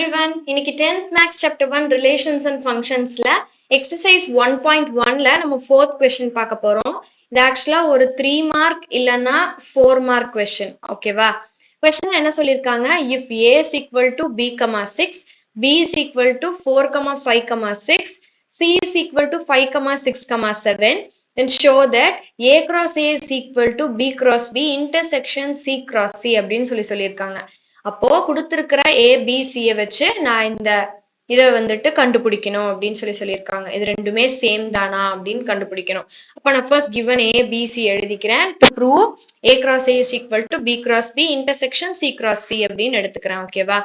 everyone. இன்னைக்கு 10th Max Chapter 1 Relations and Functionsல Exercise 1.1ல நம்ம 4th question பார்க்க போறோம். இது ஆக்சுவலா ஒரு 3 mark இல்லனா 4 mark question. ஓகேவா? Question என்ன சொல்லிருக்காங்க? If A is equal to B, 6, B is equal to 4, 5, 6, C is equal to 5, 6, 7, then show that A cross A is equal to B cross B intersection C cross C அப்படின்னு சொல்லியிருக்காங்க. அப்போ கொடுத்திருக்கிற ABCயை வச்சு நான் இந்த இதை வந்துட்டு கண்டுபிடிக்கணும் அப்படின்னு சொல்லியிருக்காங்க. இது ரெண்டுமே சேம் தானா அப்படின்னு கண்டுபிடிக்கணும். அப்ப நான் ஃபர்ஸ்ட் given ABC எழுதிக்கிறேன். to prove A cross A is equal to B cross B intersection C cross C அப்படின்னு எடுத்துக்கிறேன். ஓகேவா?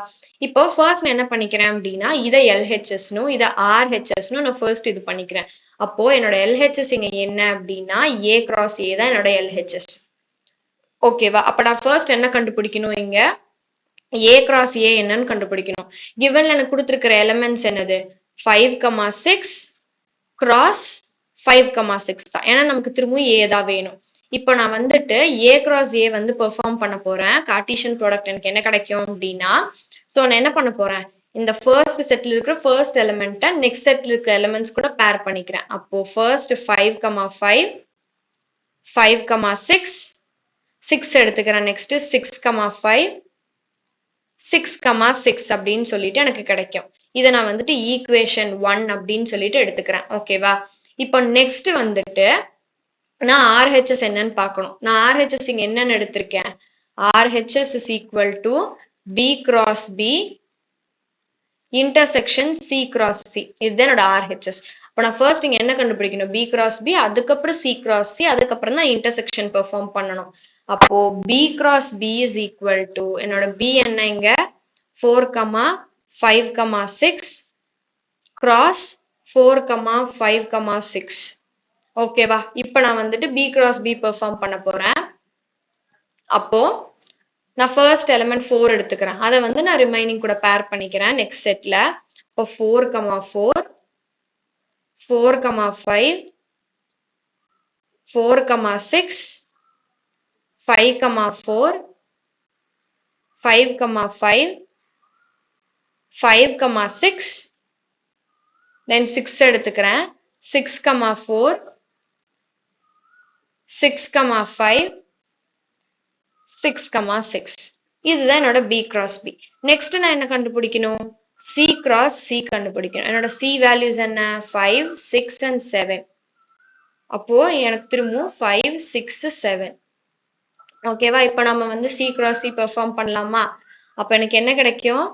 இப்போ ஃபர்ஸ்ட் நான் என்ன பண்ணிக்கிறேன் அப்படின்னா இதை LHSனும் இதை RHSனும் நான் ஃபர்ஸ்ட் இது பண்ணிக்கிறேன். அப்போ என்னோட LHS இங்க என்ன அப்படின்னா A cross A தான் என்னோட LHS. ஓகேவா? அப்ப நான் ஃபர்ஸ்ட் என்ன கண்டுபிடிக்கணும் இங்க A cross A என்னன்னு கண்டுபிடிக்கணும். givenல எனக்கு கொடுத்திருக்கிற எலிமெண்ட்ஸ் என்னது 5, 6 cross 5, 6 தான். ஏன்னா நமக்கு திரும்பவும் A தான் வேணும். இப்போ நான் வந்துட்டு A cross A வந்து பெர்ஃபார்ம் பண்ண போறேன். கார்ட்டீசியன் ப்ராடக்ட் எனக்கு என்ன கிடைக்கும் அப்படின்னா சோ நான் என்ன பண்ண போறேன் இந்த ஃபர்ஸ்ட் செட்ல இருக்கிற ஃபர்ஸ்ட் எலிமெண்ட்டை நெக்ஸ்ட் செட்ல இருக்கிற எலிமெண்ட்ஸ் கூட பேர் பண்ணிக்கிறேன். அப்போ ஃபர்ஸ்ட் 5, 5, 5, 6, 6 எடுத்துக்கிறேன். நெக்ஸ்ட் 6, 5, 6, 6 அப்படின்னு சொல்லிட்டு எனக்கு கிடைக்கும். இதை நான் வந்துட்டு ஈக்குவேஷன் 1 அப்படின்னு சொல்லிட்டு எடுத்துக்கிறேன். ஓகேவா? இப்போ நெக்ஸ்ட் வந்துட்டு நான் RHS என்னன்னு பார்க்கணும். நான் RHS இங்க என்னன்னு எடுத்திருக்கேன். RHS is equal to B cross B intersection C cross C. இதுதான் என்னோட RHS. அப்ப நான் ஃபர்ஸ்ட் இங்க என்ன கண்டுபிடிக்கணும் B cross B, அதுக்கப்புறம் C cross C, அதுக்கப்புறம் தான் இன்டர்செக்ஷன் பெர்ஃபார்ம் பண்ணணும். அப்போ B cross B is equal to என்னோட B என்ன இங்க 4, 5, 6 cross 4, 5, 6. ஓகேவா? இப்ப நான் வந்துட்டு B cross B பெர்ஃபார்ம் பண்ண போறேன். அப்போ நான் ஃபர்ஸ்ட் எலிமெண்ட் 4 எடுத்துக்கிறேன். அதை வந்து நான் ரிமைனிங் கூட பேர் பண்ணிக்கிறேன் நெக்ஸ்ட் செட்ல. இப்போ 4, 4, 4, 5, 4, 6, 5, 4, 5, 5, 5, 6, then 6 எடுத்துக்கிறேன். 6, 4, 6, 5, 6, 6. இதுதான் என்னோட B cross B. நெக்ஸ்ட் நான் என்ன கண்டுபிடிக்கணும் C cross C கண்டுபிடிக்கணும். என்னோட C வேல்யூஸ் என்ன 5, 6 and 7. அப்போ எனக்கு திரும்பவும் 5, 6, 7. ஓகேவா? இப்ப நம்ம வந்து C cross C பெர்ஃபார்ம் பண்ணலாமா? அப்ப எனக்கு என்ன கிடைக்கும்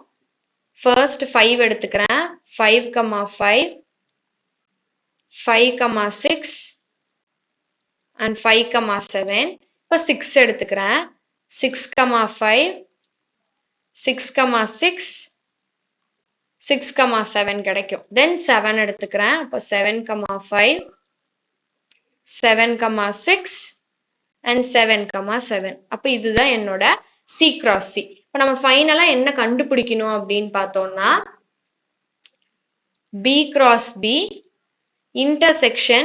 ஃபர்ஸ்ட் 5 எடுத்துக்கிறேன். 5, 5, 5, 6 and 5, 7. இப்ப 6 எடுத்துக்கிறேன். 6, 5, 6, 6, 6, 7 கிடைக்கும். then 7 எடுத்துக்கிறேன். அப்ப 7, 5, 7, 6 and 7, 7. அப்ப இதுதான் என்னோட C cross C. இப்ப நம்ம ஃபைனலா என்ன கண்டுபிடிக்கணும் அப்படின்னு பார்த்தோம்னா B cross B intersection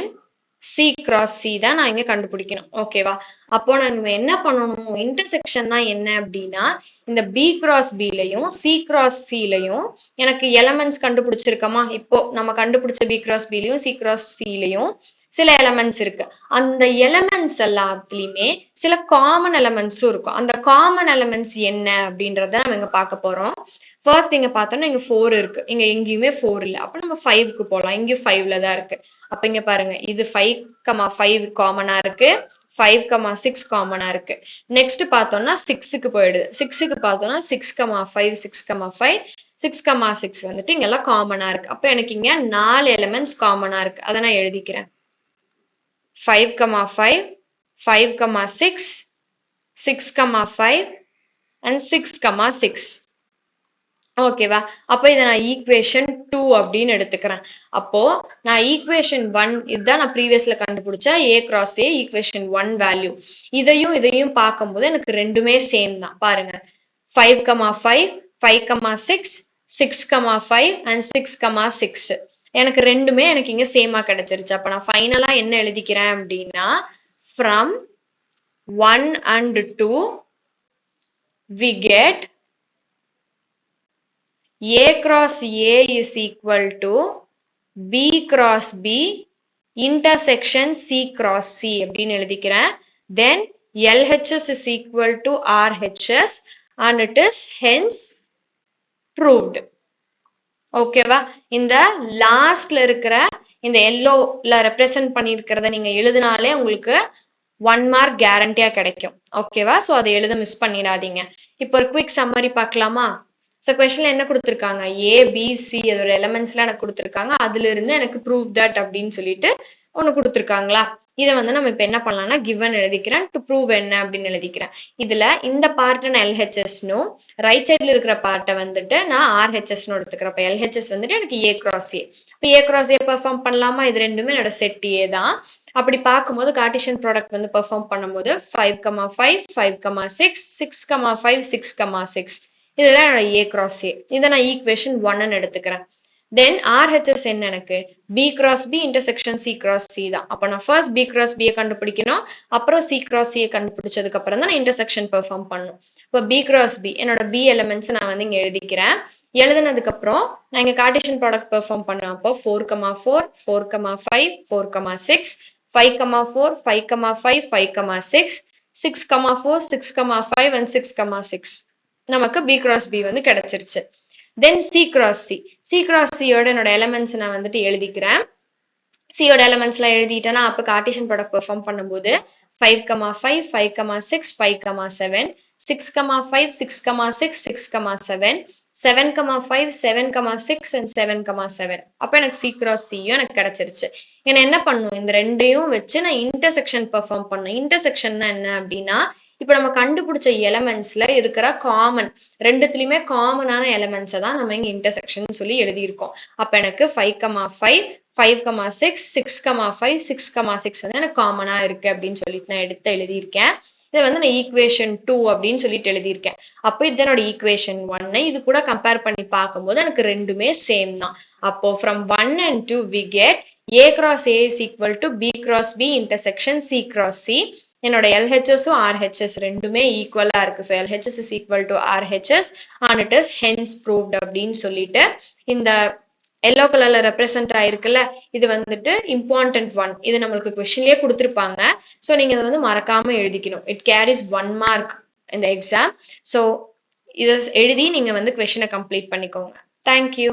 C cross C தான் நான் இங்க கண்டுபிடிக்கணும். ஓகேவா? அப்போ நம்ம என்ன பண்ணணும் இன்டர்செக்ஷன்னா என்ன அப்படின்னா இந்த B cross B லயும் C cross C லயும் எனக்கு எலிமெண்ட்ஸ் கண்டுபிடிச்சிருக்கோமா? இப்போ நம்ம கண்டுபிடிச்ச B cross B லயும் C cross C லயும் சில எலிமெண்ட்ஸ் இருக்கு. அந்த எலிமெண்ட்ஸ் எல்லாத்துலயுமே சில காமன் எலிமெண்ட்ஸும் இருக்கும். அந்த காமன் எலிமெண்ட்ஸ் என்ன அப்படின்றத நம்ம இங்க பார்க்க போறோம். ஃபர்ஸ்ட் இங்க பார்த்தோம்னா இங்க 4 இருக்கு. இங்க எங்கேயுமே 4 இல்ல. அப்ப நம்ம 5க்கு போலாம். இங்க 5ல தான் இருக்கு. அப்ப இங்க பாருங்க இது 5, 5 காமனா இருக்கு. 5, 6 காமனா இருக்கு. நெக்ஸ்ட் பார்த்தோம்னா 6க்கு போயிடுது. 6க்கு பார்த்தோம்னா 6, 5, 6, 5, 6, 6 வந்துட்டு இங்க எல்லாம் காமனா இருக்கு. அப்ப எனக்கு இங்க 4 எலிமெண்ட்ஸ் காமனா இருக்கு. அதை நான் எழுதிக்கிறேன். 5, 5, 5, 6, 6, 5 and 6, 6. ஓகேவா? அப்ப இதை நான் ஈக்குவேஷன் 2 அப்படின்னு எடுத்துக்கிறேன். அப்போ நான் ஈக்குவேஷன் 1 இதுதான் நான் ப்ரீவியஸ்ல கண்டுபிடிச்ச A cross A equation 1 value. இதையும் பார்க்கும்போது எனக்கு ரெண்டுமே சேம் தான். பாருங்க 5, 5, 5, 6, 6, 5 and 6, 6. எனக்கு ரெண்டுமே எனக்கு இங்க சேமா கிடைச்சிருச்சு. அப்ப நான் ஃபைனலா என்ன எழுதிக்கிறேன் அப்படின்னா from 1 and 2 we get A cross A is equal to B cross B intersection C cross C அப்படின்னு எழுதிக்கிறேன். Then LHS is equal to RHS and it is hence proved. ஓகேவா? இந்த லாஸ்ட்ல இருக்கிற இந்த எல்லோல ரெப்ரசன்ட் பண்ணியிருக்கிறத நீங்க எழுதினாலே உங்களுக்கு 1 மார்க் கேரண்டியா கிடைக்கும். ஓகேவா? ஸோ அதை எழுத மிஸ் பண்ணிடாதீங்க. இப்போ ஒரு குவிக் சம்மரி பார்க்கலாமா? ஸோ கொஸ்டின்ல என்ன கொடுத்துருக்காங்க? ஏ பி சி அதோட எலமெண்ட்ஸ்லாம் எனக்கு கொடுத்துருக்காங்க. அதுல இருந்து எனக்கு ப்ரூவ் தட் அப்படின்னு சொல்லிட்டு ஒன்று கொடுத்துருக்காங்களா? இதை வந்து நம்ம இப்போ என்ன பண்ணலாம்னா கிவன் எழுதிக்கிறேன், டு ப்ரூவ் என்ன அப்படின்னு எழுதிக்கிறேன். இதுல இந்த பார்ட்டை நான் எல்ஹெச்எஸ்னும் ரைட் சைட்ல இருக்கிற பார்ட்டை வந்துட்டு நான் ஆர்ஹெச்எஸ்னு எடுத்துக்கிறேன். இப்போ எல்ஹெச்எஸ் வந்துட்டு எனக்கு ஏ கிராஸ் ஏ. இப்போ ஏ கிராஸ் ஏ பெர்ஃபார்ம் பண்ணலாமா? இது ரெண்டுமே என்னோட செட் ஏ தான். அப்படி பார்க்கும்போது கார்ட்டீசியன் ப்ராடக்ட் வந்து பெர்ஃபார்ம் பண்ணும்போது 5,5 5,6 6,5 6,6 இதெல்லாம் என்னோட ஏ கிராஸ் ஏ. இதை நான் ஈக்குவேஷன் 1ன்னு எடுத்துக்கிறேன். தென் ஆர்ஹெச்எஸ் என்ன எனக்கு? B cross B intersection C cross C தான். அப்போ நான் ஃபர்ஸ்ட் பி கிராஸ் பியை கண்டுபிடிக்கணும், அப்புறம் சி கிராஸ் சியை கண்டுபிடிச்சதுக்கு அப்புறம் தான் நான் இன்டர்செக்ஷன் பெர்ஃபார்ம் பண்ணணும். இப்போ பி கிராஸ் பி என்னோட பி எலிமெண்ட்ஸ் நான் வந்து இங்க எழுதிக்கிறேன். எழுதுனதுக்கு அப்புறம் நான் இங்க கார்ட்டீசியன் ப்ராடக்ட் பெர்ஃபார்ம் பண்ணுவேன். அப்போ 4,4 4,5 4,6 5,4 5,5 5,6 6,4 6,5 and 6,6 நமக்கு பி கிராஸ் பி வந்து கிடைச்சிருச்சு. Then C cross C. C cross சியோட என்னோட எலிமெண்ட்ஸ் நான் வந்துட்டு எழுதிக்கிறேன். சியோட எலிமெண்ட்ஸ்லாம் எழுதிட்டேன்னா அப்போ கார்ட்டீசியன் ப்ராடக்ட் பெர்ஃபார்ம் பண்ணும்போது 5,5 5,6 5,7 6,5 6,6 6,7 7,5 7,6 and 7,7 அப்போ எனக்கு சி கிராஸ் சியும் எனக்கு கிடைச்சிருச்சு. என்ன என்ன பண்ணும்? இந்த ரெண்டையும் வச்சு நான் இன்டர்செக்ஷன் பெர்ஃபார்ம் பண்ணேன். இன்டர்செக்ஷன்னா என்ன அப்படின்னா, இப்ப நம்ம கண்டுபிடிச்ச எலமெண்ட்ஸ்ல இருக்கிற காமன் ரெண்டுத்துலயுமே காமனான எலமெண்ட்ஸை தான் நம்ம இங்க இன்டர்செக்ஷன் சொல்லி எழுதியிருக்கோம். அப்ப எனக்கு 5,5 5,6 6,5 6,6 வந்து எனக்கு காமனா இருக்கு அப்படின்னு சொல்லிட்டு நான் எழுதியிருக்கேன். இதை வந்து நான் ஈக்குவேஷன் 2 அப்படின்னு சொல்லிட்டு எழுதியிருக்கேன். அப்போ இதனோட ஈக்குவேஷன் 1 இது கூட கம்பேர் பண்ணி பார்க்கும்போது எனக்கு ரெண்டுமே சேம் தான். அப்போ from 1 and 2 we get A cross A is equal to B cross B intersection C cross C. என்னோட LHSம் RHS ரெண்டுமே ஈக்குவலா இருக்கு. So LHS is equal to RHS and it is hence proved அப்படின்னு சொல்லிட்டு இந்த எல்லோ கலர்ல ரெப்ரசென்ட் ஆயிருக்குல்ல, இது வந்துட்டு இம்பார்ட்டன்ட் ஒன். இது நம்மளுக்கு கொஸ்டின்லயே கொடுத்துருப்பாங்க. ஸோ நீங்க இதை வந்து மறக்காம எழுதிக்கணும். இட் கேரிஸ் 1 மார்க் இந்த எக்ஸாம். ஸோ இதை எழுதி நீங்க வந்து கொஸ்டினை கம்ப்ளீட் பண்ணிக்கோங்க. தேங்க்யூ.